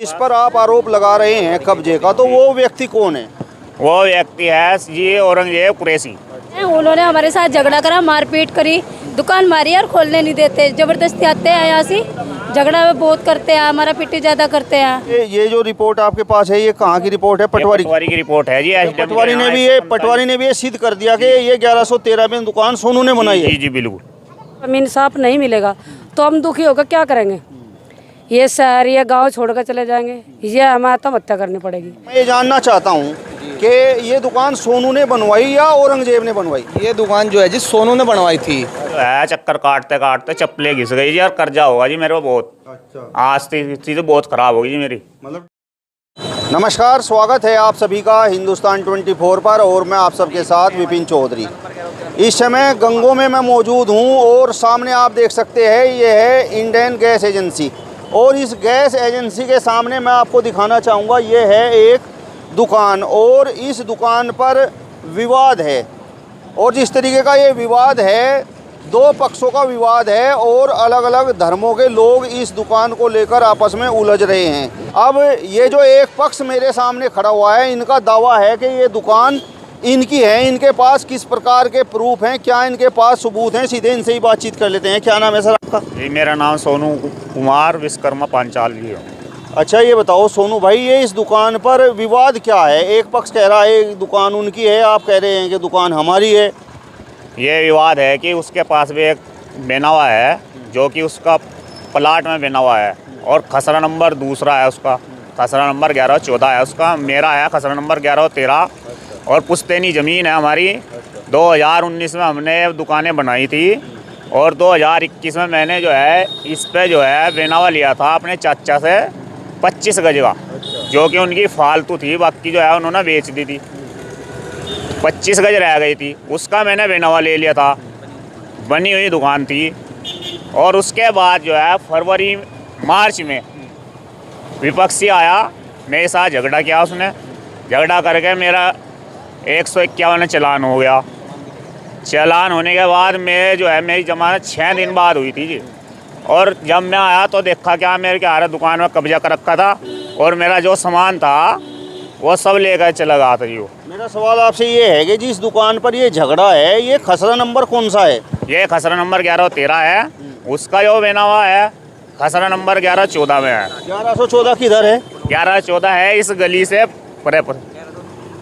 इस पर आप आरोप लगा रहे हैं कब्जे का, तो वो व्यक्ति कौन है? वो व्यक्ति है जी औरंगजेब कुरैशी। उन्होंने हमारे साथ झगड़ा करा, मारपीट करी, दुकान मारी और खोलने नहीं देते, जबरदस्ती आते हैं यहाँ से, झगड़ा बहुत करते हैं, हमारा पिट्टी ज्यादा करते हैं। ये जो रिपोर्ट आपके पास है, ये कहाँ की रिपोर्ट है? पटवारी की रिपोर्ट है जी। पटवारी ने भी ये सिद्ध कर दिया कि ये 1113 में दुकान सोनू ने बनाई है। जी जी बिल्कुल। जमीन साफ नहीं मिलेगा तो हम दुखी होकर क्या करेंगे? ये शहर ये गांव छोड़कर चले जाएंगे, ये हमें आत्महत्या करनी पड़ेगी। मैं ये जानना चाहता हूँ कि ये दुकान सोनू ने बनवाई या औरंगजेब ने बनवाई? ये दुकान जो है जी सोनू ने बनवाई थी। चक्कर काटते काटते चप्पलें घिस गई जी, और कर्जा होगा जी मेरे को बहुत। अच्छा। आज स्थिति बहुत खराब होगी जी मेरी। मतलब नमस्कार, स्वागत है आप सभी का हिंदुस्तान 24 पर, और मैं आप सबके साथ विपिन चौधरी। इस समय गंगों में मैं मौजूद हूँ और सामने आप देख सकते हैं ये है इंडियन गैस एजेंसी, और इस गैस एजेंसी के सामने मैं आपको दिखाना चाहूँगा ये है एक दुकान, और इस दुकान पर विवाद है। और जिस तरीके का ये विवाद है, दो पक्षों का विवाद है और अलग अलग धर्मों के लोग इस दुकान को लेकर आपस में उलझ रहे हैं। अब ये जो एक पक्ष मेरे सामने खड़ा हुआ है, इनका दावा है कि ये दुकान इनकी है, इनके पास किस प्रकार के प्रूफ हैं, क्या इनके पास सबूत हैं, सीधे इनसे ही बातचीत कर लेते हैं। क्या नाम है सर आपका? जी मेरा नाम सोनू कुमार विश्वकर्मा पांचाल जी है। अच्छा, ये बताओ सोनू भाई, ये इस दुकान पर विवाद क्या है? एक पक्ष कह रहा है दुकान उनकी है, आप कह रहे हैं कि दुकान हमारी है। ये विवाद है कि उसके पास भी एक बना हुआ है जो कि उसका प्लाट में बना हुआ है, और खसरा नंबर दूसरा है उसका, खसरा नंबर 1114 है उसका, मेरा है खसरा नंबर 1113, और पुश्तैनी ज़मीन है हमारी। 2019 में हमने दुकानें बनाई थी, और 2021 में मैंने जो है इस पे जो है बेनावा लिया था अपने चाचा से 25 गज का, जो कि उनकी फालतू थी, बाकी जो है उन्होंने बेच दी थी। 25 गज रह गई थी, उसका मैंने बेनावा ले लिया था, बनी हुई दुकान थी। और उसके बाद जो है फरवरी मार्च में विपक्षी आया, मेरे साथ झगड़ा किया उसने, झगड़ा करके मेरा 151 चालान हो गया। चालान होने के बाद मैं जो है मेरी जमानत 6 दिन बाद हुई थी जी। और जब मैं आया तो देखा क्या मेरे क्या रहा, दुकान में कब्जा कर रखा था, और मेरा जो सामान था वो सब लेकर चला गया था जी। वो मेरा सवाल आपसे ये है कि जिस दुकान पर ये झगड़ा है, ये खसरा नंबर कौन सा है? ये खसरा नंबर 1113 है, उसका जो बना हुआ है खसरा नंबर 1114 में है। 1114 किधर है? 1114 है इस गली से परे पर।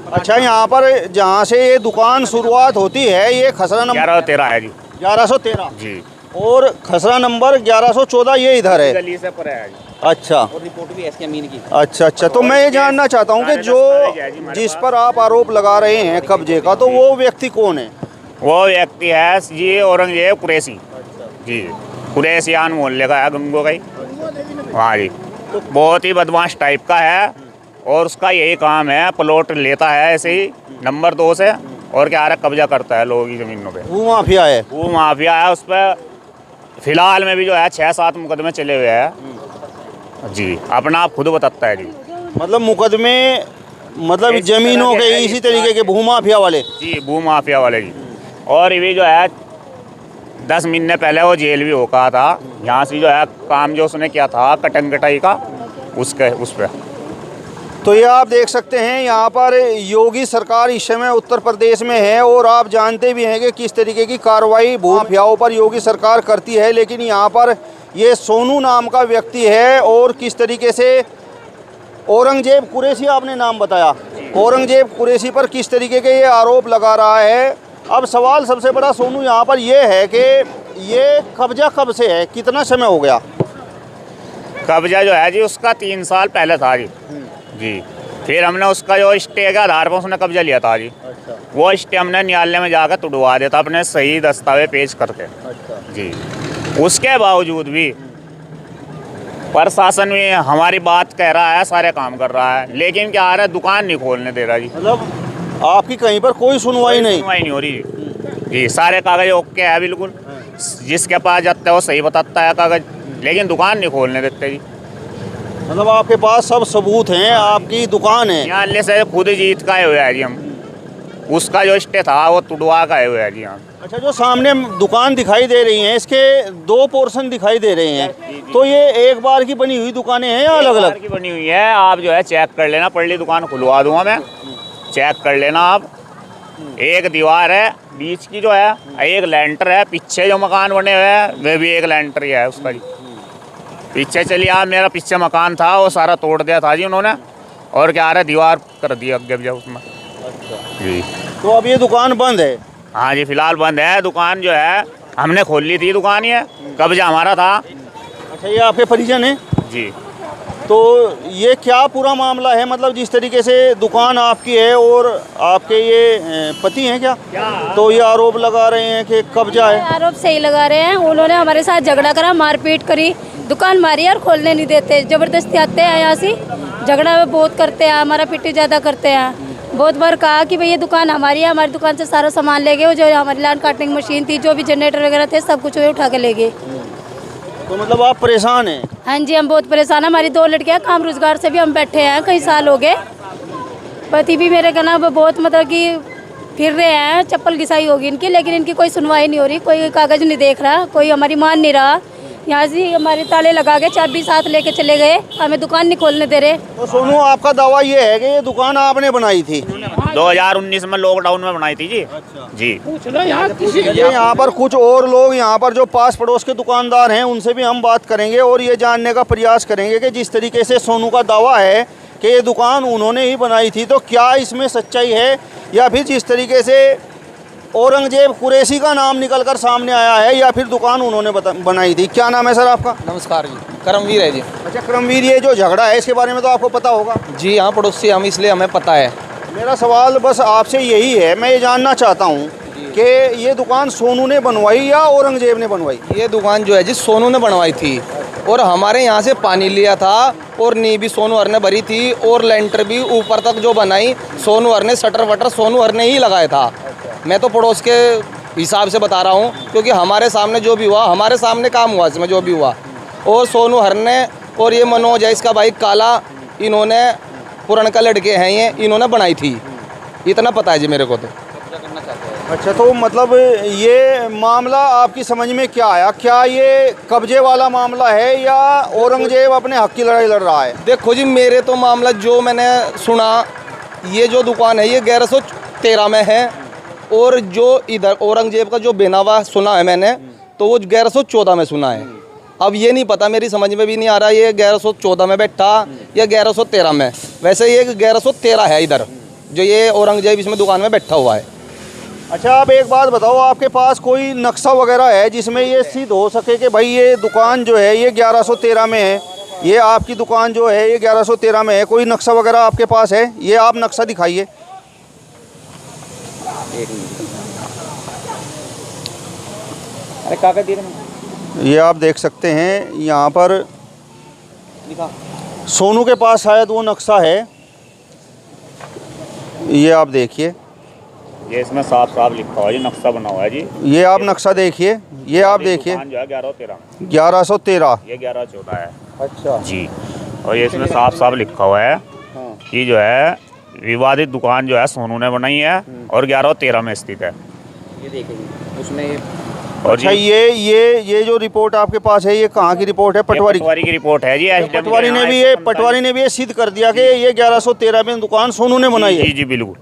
अच्छा, यहाँ पर जहाँ से ये दुकान शुरुआत होती है, ये खसरा नंबर 1113 है जी। 1113 जी, और खसरा नंबर 1114 ये इधर है। गली से परे है जी। अच्छा, और रिपोर्ट भी ऐसी अमीन की। अच्छा। तो मैं ये जानना चाहता हूँ कि जो जिस पर आप आरोप लगा रहे हैं कब्जे का, तो वो व्यक्ति कौन है? वो व्यक्ति है जी औरंगजेब कुरैशी जी, कुरैशियान मोहल्ले का है, गंगो का ही। हाँ जी, बहुत ही बदमाश टाइप का है, और उसका यही काम है, प्लॉट लेता है ऐसे ही नंबर 2 से, और क्या रहा कब्जा करता है लोगों की ज़मीनों पे। वो माफिया है। वो माफिया है, उस पर फिलहाल में भी जो है 6-7 मुकदमे चले हुए हैं जी, अपना आप खुद बताता है जी। मतलब मुकदमे, मतलब इस जमीनों तरह के के इसी तरीके के भूमाफिया वाले जी, भू माफिया वाले जी। और ये भी जो है 10 महीने पहले वो जेल भी होका था, यहाँ से जो है काम जो उसने किया था कटन कटाई का, उसके उस पर। तो ये आप देख सकते हैं, यहाँ पर योगी सरकार इस समय उत्तर प्रदेश में है, और आप जानते भी हैं कि किस तरीके की कार्रवाई भूमाफियाओं पर योगी सरकार करती है। लेकिन यहाँ पर ये सोनू नाम का व्यक्ति है, और किस तरीके से औरंगजेब कुरैशी आपने नाम बताया, औरंगजेब कुरैशी पर किस तरीके के ये आरोप लगा रहा है। अब सवाल सबसे बड़ा सोनू यहाँ पर ये है कि ये कब्जा कब से है, कितना समय हो गया? कब्जा जो है जी उसका 3 साल पहले था जी। फिर हमने उसका जो स्टे के आधार पर उसने कब्जा लिया था जी। अच्छा। वो स्टे हमने न्यायालय में जाकर तुड़वा दिया था अपने सही दस्तावेज पेश करके। अच्छा जी, उसके बावजूद भी प्रशासन भी हमारी बात कह रहा है, सारे काम कर रहा है, लेकिन क्या आ रहा है दुकान नहीं खोलने दे रहा जी। मतलब आपकी कहीं पर कोई सुनवाई नहीं? सुनवाई नहीं हो रही जी। सारे कागज ओके है बिल्कुल, जिसके पास जाता है वो सही बताता है कागज, लेकिन दुकान नहीं खोलने देते जी। मतलब आपके पास सब सबूत हैं, आपकी दुकान है? न्यायालय से खुद जीत का आए हुए हैं जी हम, उसका जो स्टे था वो तुड़वा का आए हुए हैं जी। हाँ, अच्छा, जो सामने दुकान दिखाई दे रही हैं, इसके दो पोर्शन दिखाई दे रहे हैं, तो ये एक बार की बनी हुई दुकानें हैं या अलग अलग की बनी हुई है? आप जो है चेक कर लेना, पहली दुकान खुलवा दूंगा मैं, चेक कर लेना आप। एक दीवार है बीच की जो है, एक लेंटर है, पीछे जो मकान बने हुए हैं वे भी एक लेंटर ही है उसका जी। पीछे चलिए आप, मेरा पीछे मकान था वो सारा तोड़ दिया था जी उन्होंने, और क्या रहा दीवार कर दिया आगे भी उसमें जी। तो अब ये दुकान बंद है? हाँ जी, फिलहाल बंद है दुकान जो है, हमने खोल ली थी दुकान, ये कब्जा हमारा था। अच्छा, ये आपके परिजन हैं? जी। तो ये क्या पूरा मामला है, मतलब जिस तरीके से दुकान आपकी है और आपके ये पति हैं क्या, तो ये आरोप लगा रहे हैं कि कब्जा है? आरोप सही लगा रहे हैं। उन्होंने हमारे साथ झगड़ा करा, मारपीट करी, दुकान मारी और खोलने नहीं देते, जबरदस्ती आते हैं यहाँ से, झगड़ा बहुत करते हैं, हमारा पिट्टी ज़्यादा करते हैं। बहुत बार कहा कि भाई ये दुकान हमारी है, हमारी दुकान से सारा सामान ले गए, जो हमारी लाइन काटने की मशीन थी, जो भी जनरेटर वगैरह थे, सब कुछ वे उठा के ले गए। तो मतलब आप परेशान हैं? हाँ जी, हम बहुत परेशान हैं। हमारी 2 लड़कियाँ, काम रोजगार से भी हम बैठे हैं, कई साल हो गए। पति भी मेरे कहना बहुत मतलब कि फिर रहे हैं, चप्पल घिसाई होगी इनकी, लेकिन इनकी कोई सुनवाई नहीं हो रही, कोई कागज नहीं देख रहा, कोई हमारी मान नहीं रहा। यहाँ से हमारे ताले लगा के चाबी साथ लेके चले गए, हमें दुकान नहीं खोलने दे रहे। तो सोनू, आपका दावा ये है कि ये दुकान आपने बनाई थी? 2019 में लॉकडाउन में बनाई थी जी। अच्छा जी। यहाँ पर कुछ और लोग, यहाँ पर जो पास पड़ोस के दुकानदार हैं, उनसे भी हम बात करेंगे और ये जानने का प्रयास करेंगे कि जिस तरीके से सोनू का दावा है कि ये दुकान उन्होंने ही बनाई थी, तो क्या इसमें सच्चाई है, या फिर जिस तरीके से औरंगजेब कुरैशी का नाम निकलकर सामने आया है, या फिर दुकान उन्होंने बनाई थी। क्या नाम है सर आपका? नमस्कार जी, करमवीर है जी। अच्छा करमवीर, ये जो झगड़ा है इसके बारे में तो आपको पता होगा? जी हाँ, पड़ोसी हम, इसलिए हमें पता है। मेरा सवाल बस आपसे यही है, मैं ये जानना चाहता हूँ कि ये दुकान सोनू ने बनवाई या औरंगजेब ने बनवाई? ये दुकान जो है जी सोनू ने बनवाई थी, और हमारे यहाँ से पानी लिया था, और नी भी सोनू हर ने भरी थी, और लेंटर भी ऊपर तक जो बनाई सोनू हर ने, शटर वटर सोनू हर ने ही लगाया था। मैं तो पड़ोस के हिसाब से बता रहा हूँ, क्योंकि हमारे सामने जो भी हुआ, हमारे सामने काम हुआ इसमें जो भी हुआ। और सोनू हर ने और ये मनोज है इसका भाई काला, इन्होंने पुरनका लड़के हैं, ये इन्होंने बनाई थी, इतना पता है जी मेरे को तो। अच्छा, तो मतलब ये मामला आपकी समझ में क्या आया? क्या ये कब्जे वाला मामला है या औरंगजेब अपने हक की लड़ाई लड़ रहा है? देखो जी, मेरे तो मामला जो मैंने सुना, ये जो दुकान है ये 1113 में है, और जो इधर औरंगजेब का जो बेनावा सुना है मैंने, तो वो 1114 में सुना है। अब ये नहीं पता, मेरी समझ में भी नहीं आ रहा ये 1114 में बैठा या 1113 में। वैसे ये 1113 है इधर, जो ये औरंगजेब इसमें दुकान में बैठा हुआ है। अच्छा, आप एक बात बताओ, आपके पास कोई नक्शा वगैरह है जिसमें ये सिद्ध हो सके कि भाई ये दुकान जो है ये 1113 में है, ये आपकी दुकान जो है ये 1113 में है? कोई नक्शा वगैरह आपके पास है? ये आप नक्शा दिखाइए। अरे कागज दे ये आप देख सकते हैं यहाँ पर सोनू के पास शायद वो नक्शा है, ये आप देखिए, ये इसमें साफ साफ लिखा हुआ है जी, नक्शा बना हुआ है जी। ये आप नक्शा देखिए, ये आप देखिए, दुकान जो है 1113, 1113, ये 1114 है। अच्छा जी। और ये इसमें साफ साफ लिखा हुआ है कि जो है विवादित दुकान जो है सोनू ने बनाई है और 1113 में स्थित है। ये देखेंगे उसमें। और अच्छा, ये जो रिपोर्ट आपके पास है, ये कहाँ की रिपोर्ट है? पटवारी की रिपोर्ट है जी। पटवारी ने भी ये सिद्ध कर दिया कि ये 1113 में दुकान सोनू ने बनाई है। जी जी बिल्कुल।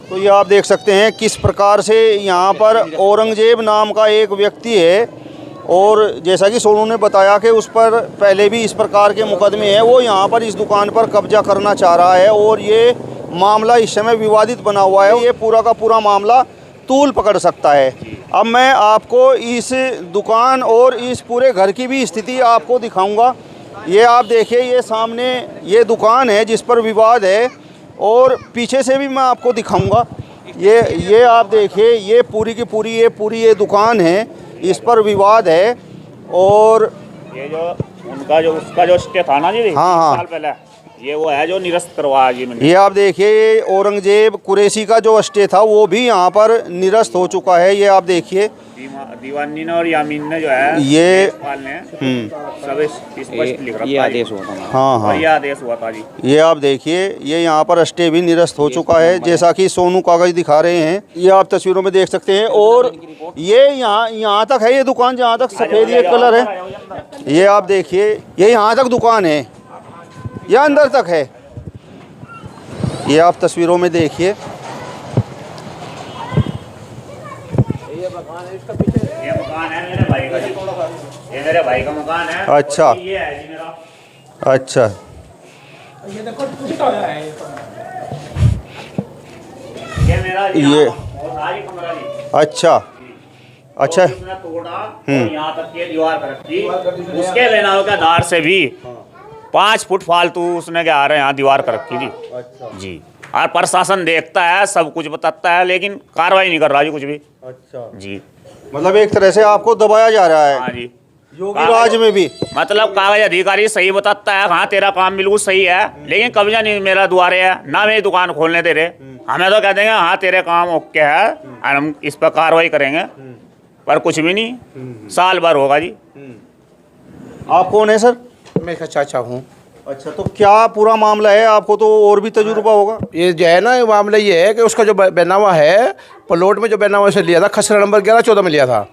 तो ये आप देख सकते हैं किस प्रकार से यहाँ पर औरंगजेब नाम का एक व्यक्ति है, और जैसा कि सोनू ने बताया कि उस पर पहले भी इस प्रकार के मुकदमे हैं, वो यहाँ पर इस दुकान पर कब्जा करना चाह रहा है, और ये मामला इस समय विवादित बना हुआ है। ये पूरा का पूरा मामला तूल पकड़ सकता है। अब मैं आपको इस दुकान और इस पूरे घर की भी स्थिति आपको दिखाऊंगा। ये आप देखिए, ये सामने ये दुकान है जिस पर विवाद है, और पीछे से भी मैं आपको दिखाऊंगा। ये आप देखिए, ये पूरी की पूरी ये दुकान है, इस पर विवाद है। और ये जो उनका जो उसका जो स्टे था ना जी, हाँ। साल पहले ये वो है जो निरस्त करवाया जी मैंने। ये आप देखिए औरंगजेब कुरैशी का जो स्टे था वो भी यहाँ पर निरस्त हो चुका है। ये आप देखिए दीवानी ने और यामीन ने जो है ये लेखपाल ने सब स्पष्ट लिख रखा है। ये आदेश हुआ था हमारा। हाँ हाँ ये आदेश हुआ था जी। ये आप देखिए ये यहाँ पर स्टे भी निरस्त हो चुका है, जैसा कि सोनू कागज दिखा रहे हैं। ये आप तस्वीरों में देख सकते हैं। और ये यहाँ तक है, ये दुकान जहाँ तक सफ़ेद ये कलर है, ये आप देखिए ये यहाँ तक दुकान है, ये अंदर तक है। ये आप तस्वीरों में देखिए। ये मकान है मेरे भाई का जी। ये मेरे भाई का मकान है। अच्छा। और ये है जी मेरा। अच्छा ये मेरा जी, ये- और सारी कमरा जी। अच्छा अच्छा तो उसने तोड़ा और यहाँ तक के दीवार कर रखी। उसके लेना के आधार से भी 5 फुट फालतू उसने क्या आ रहे यहाँ दीवार कर रखी जी। जी और प्रशासन देखता है, सब कुछ बताता है, लेकिन कार्रवाई नहीं कर रहा जी कुछ भी। अच्छा जी मतलब एक तरह से आपको दबाया जा रहा हाँ है जी। योगी राज में भी। मतलब कागज अधिकारी सही बताता है, हाँ तेरा काम बिल्कुल सही है, लेकिन कब्जा नहीं मेरा द्वारे है, ना मेरी दुकान खोलने दे रहे। हमें तो कह देंगे हाँ तेरे काम ओके है और हम इस पर कार्रवाई करेंगे, पर कुछ भी नहीं। साल भर होगा जी। आप कौन है सर? मैं इसका चाचा हूँ। अच्छा तो क्या पूरा मामला है? आपको तो और भी तजुर्बा होगा। ये जो है ना, ये मामला ये है कि उसका जो बैनामा है, प्लॉट में जो बैनामा से लिया था, खसरा नंबर 11-14 में लिया था।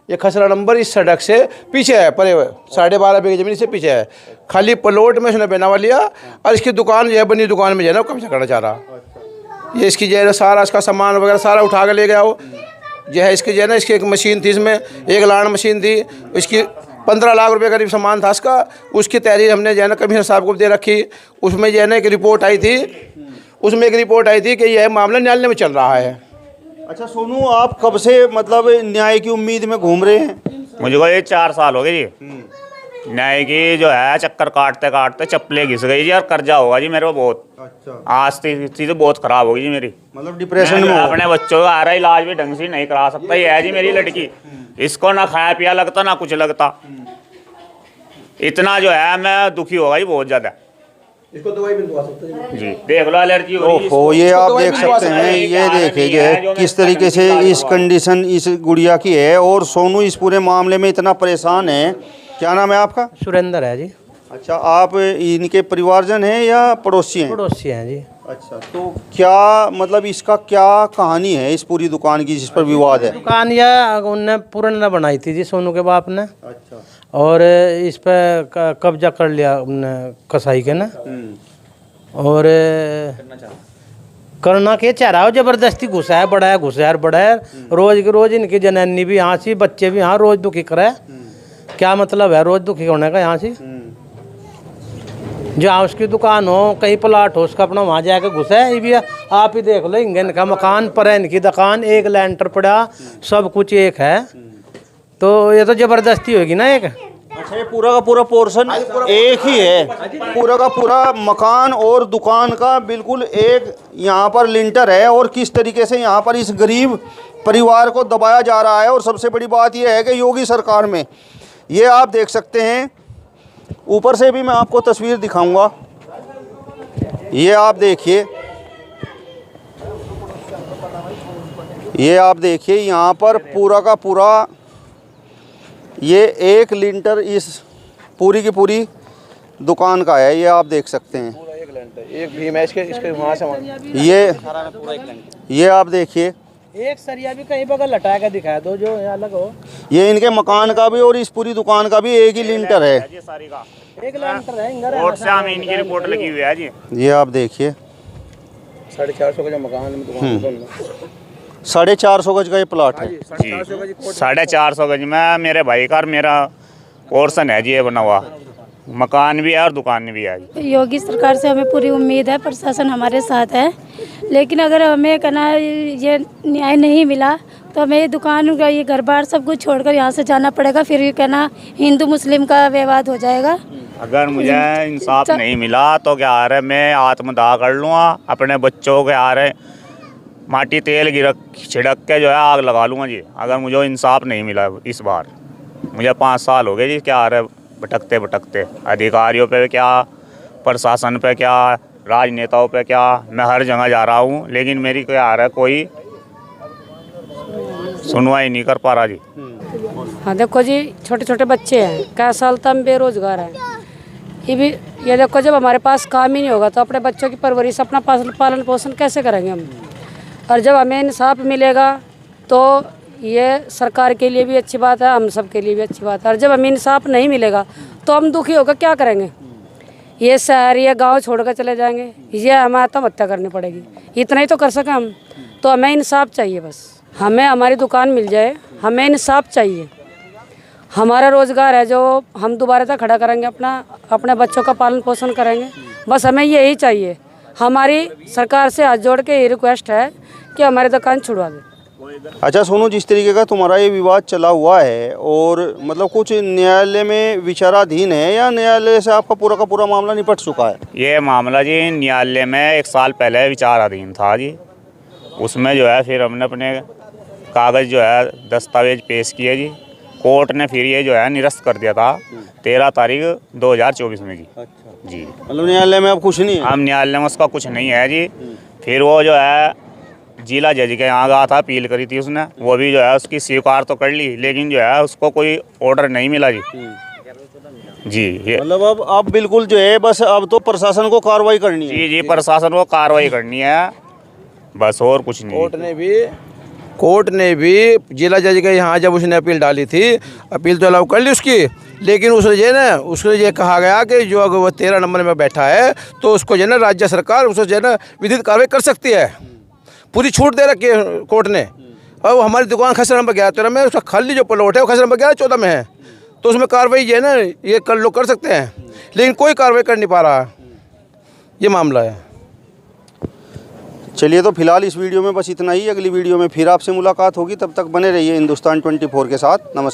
ये खसरा नंबर इस सड़क से पीछे है, परे 12.5 बीघे ज़मीन से पीछे है। खाली प्लॉट में उसने बैनामा लिया और इसकी दुकान जो है, बनी दुकान में जो है ना, कब्जा करना चाह रहा। ये इसकी जो है सारा इसका सामान वगैरह सारा उठा के ले गया। वो जो है इसकी जो है ना, इसकी एक मशीन थी, इसमें एक लाण मशीन थी, इसकी 15 लाख रुपए करीब सामान था इसका। उसकी तहरीर हमने जो है ना कमिश्नर साहब को दे रखी। उसमें जो है ना एक रिपोर्ट आई थी, कि यह मामला न्यायालय में चल रहा है। अच्छा सोनू, आप कब से मतलब न्याय की उम्मीद में घूम रहे हैं? मुझे को ये 4 साल हो गए जी। न्याय की जो है चक्कर काटते काटते चप्पलें घिस गई जी, और कर्जा होगा जी मेरे को बहुत। अच्छा आज स्थिति बहुत खराब होगी जी मेरी। मतलब डिप्रेशन में मैं हो। अपने बच्चों का आ रहा इलाज भी ढंग से नहीं करा सकता। ये है जी मेरी लड़की, इसको ना खाया पिया लगता ना कुछ लगता। इतना जो है मैं दुखी होगा जी बहुत ज्यादा। इसको दवाई भी दवा सकते हैं जी देख लो एलर्जी हो रही है ओहो, ये आप तो देख वही सकते हैं। ये देखिए जो है किस तरीके से इस कंडीशन इस गुड़िया की है। और सोनू इस पूरे मामले में इतना परेशान है। क्या नाम है आपका? सुरेंद्र है जी। अच्छा, आप इनके परिवारजन हैं या पड़ोसी हैं? पड़ोसी हैं जी। अच्छा, तो क्या मतलब इसका क्या कहानी है इस पूरी दुकान की जिस पर विवाद है? दुकान या उनने पूर्ण बनाई थी जी, सोनू के बाप ने, अच्छा। और इस पे कब्जा कर लिया उनने कसाई के ना। और करना के चाह रहा हो, जबरदस्ती घुसा है, बड़ा है। रोज के रोज इनकी जनानी भी यहाँ से, बच्चे भी यहाँ रोज दुखी करे। क्या मतलब है रोज दुखी होने का? यहाँ से जहाँ उसकी दुकान हो, कहीं प्लाट हो, उसका अपना वहाँ जाके घुसा है। ये भी आप ही देख लो, इनका मकान पर है, इनकी दुकान, एक लेंटर पड़ा, सब कुछ एक है। तो ये तो जबरदस्ती होगी ना एक। अच्छा, ये पूरा का पूरा पोर्शन एक ही है? पूरा का पूरा मकान और दुकान का बिल्कुल एक यहाँ पर लिंटर है। और किस तरीके से यहाँ पर इस गरीब परिवार को दबाया जा रहा है। और सबसे बड़ी बात यह है कि योगी सरकार में ये आप देख सकते हैं, ऊपर से भी मैं आपको तस्वीर दिखाऊंगा। ये आप देखिए, ये आप देखिए यहाँ पर पूरा का पूरा ये एक लिंटर इस पूरी की पूरी दुकान का है। ये आप देख सकते हैं। एक भीम है इसके वहाँ से ये आप देखिए, एक सरिया भी कहीं बगल लटा के दिखाया दो जो अलग हो। ये इनके मकान का भी और इस पूरी दुकान का भी एक ही लिंटर है। जी सारी का एक लेंटर है, इंगर है। कोर्ट से हमें इनकी रिपोर्ट लगी हुई है जी। ये आप देखिए 450 का जो मकान है दुकान 450 गज का ये प्लाट है। जी 450 गज में मेरे भाई का और मेरा पोर्शन है जी, ये बना हुआ मकान भी है और दुकान भी है। योगी सरकार से हमें पूरी उम्मीद है, प्रशासन हमारे साथ है। लेकिन अगर हमें कहना ये न्याय नहीं मिला तो हमें ये दुकान का ये घर बार सब कुछ छोड़कर यहाँ से जाना पड़ेगा। फिर ये कहना हिंदू मुस्लिम का विवाद हो जाएगा। अगर मुझे इंसाफ नहीं मिला तो क्या आ रहा है, मैं आत्मदाह कर लूँगा, अपने बच्चों के आ रहे माटी तेल छिड़क के जो है आग लगा लूँगा जी। अगर मुझे इंसाफ नहीं मिला इस बार, मुझे 5 साल हो गए जी क्या आ रहा है भटकते भटकते, अधिकारियों पे क्या प्रशासन पे क्या, राजनेताओं पे क्या, मैं हर जगह जा रहा हूँ, लेकिन मेरी क्या आ रहा है, कोई सुनवाई नहीं कर पा रहा जी। हाँ देखो जी, छोटे छोटे बच्चे हैं, कई साल तक हम बेरोजगार हैं। ये देखो, जब हमारे पास काम ही नहीं होगा तो अपने बच्चों की परवरिश, अपना पालन पोषण कैसे करेंगे हम। और जब हमें इंसाफ मिलेगा तो ये सरकार के लिए भी अच्छी बात है, हम सब के लिए भी अच्छी बात है। और जब हमें इंसाफ नहीं मिलेगा तो हम दुखी होकर क्या करेंगे, ये शहर ये गांव छोड़कर चले जाएंगे, ये हमें आत्महत्या करनी पड़ेगी। इतना ही तो कर सकें हम। तो हमें इंसाफ चाहिए, बस हमें हमारी दुकान मिल जाए, हमें इंसाफ चाहिए। हमारा रोज़गार है जो हम दोबारा तक खड़ा करेंगे, अपने बच्चों का पालन पोषण करेंगे, बस हमें यही चाहिए। हमारी सरकार से हाथ जोड़ के ये रिक्वेस्ट है कि हमारी दुकान छुड़वा दे। अच्छा सोनू, जिस तरीके का तुम्हारा ये विवाद चला हुआ है और मतलब कुछ न्यायालय में विचाराधीन है या न्यायालय से आपका पूरा का पूरा मामला निपट चुका है? ये मामला जी न्यायालय में 1 साल पहले विचाराधीन था जी। उसमें जो है फिर हमने अपने कागज़ जो है दस्तावेज पेश किए जी। कोर्ट ने फिर ये जो है निरस्त कर दिया था 13 तारीख 2024 में जी। अच्छा जी, मतलब न्यायालय में अब कुछ नहीं है? हम न्यायालय में उसका कुछ नहीं है जी। फिर वो जो है जिला जज के यहाँ गया था, अपील करी थी उसने, वो भी जो है उसकी स्वीकार तो कर ली, लेकिन जो है उसको कोई ऑर्डर नहीं मिला जी। जी, ये मतलब अब बिल्कुल जो है बस अब तो प्रशासन को कार्रवाई करनी है। जी जी, प्रशासन को कार्रवाई करनी है, बस और कुछ नहीं। कोर्ट ने भी जिला जज के यहाँ जब उसने अपील डाली थी, अपील तो अलाउ कर ली उसकी, लेकिन उसने ये कहा गया कि जो अगर वो 13 नंबर में बैठा है तो उसको जो है ना राज्य सरकार उसको जो है ना विधिक कार्रवाई कर सकती है। पूरी छूट दे रखी है कोर्ट ने। और हमारी दुकान खसरा नंबर 11-13 में, उसका खाली जो प्लॉट है वो खसरा नंबर 11-14 में है, तो उसमें कार्रवाई जो है ना ये लोग कर सकते हैं, लेकिन कोई कार्रवाई कर नहीं पा रहा। ये मामला है। चलिए, तो फिलहाल इस वीडियो में बस इतना ही। अगली वीडियो में फिर आपसे मुलाकात होगी, तब तक बने रहिए हिंदुस्तान 24 के साथ। नमस्कार।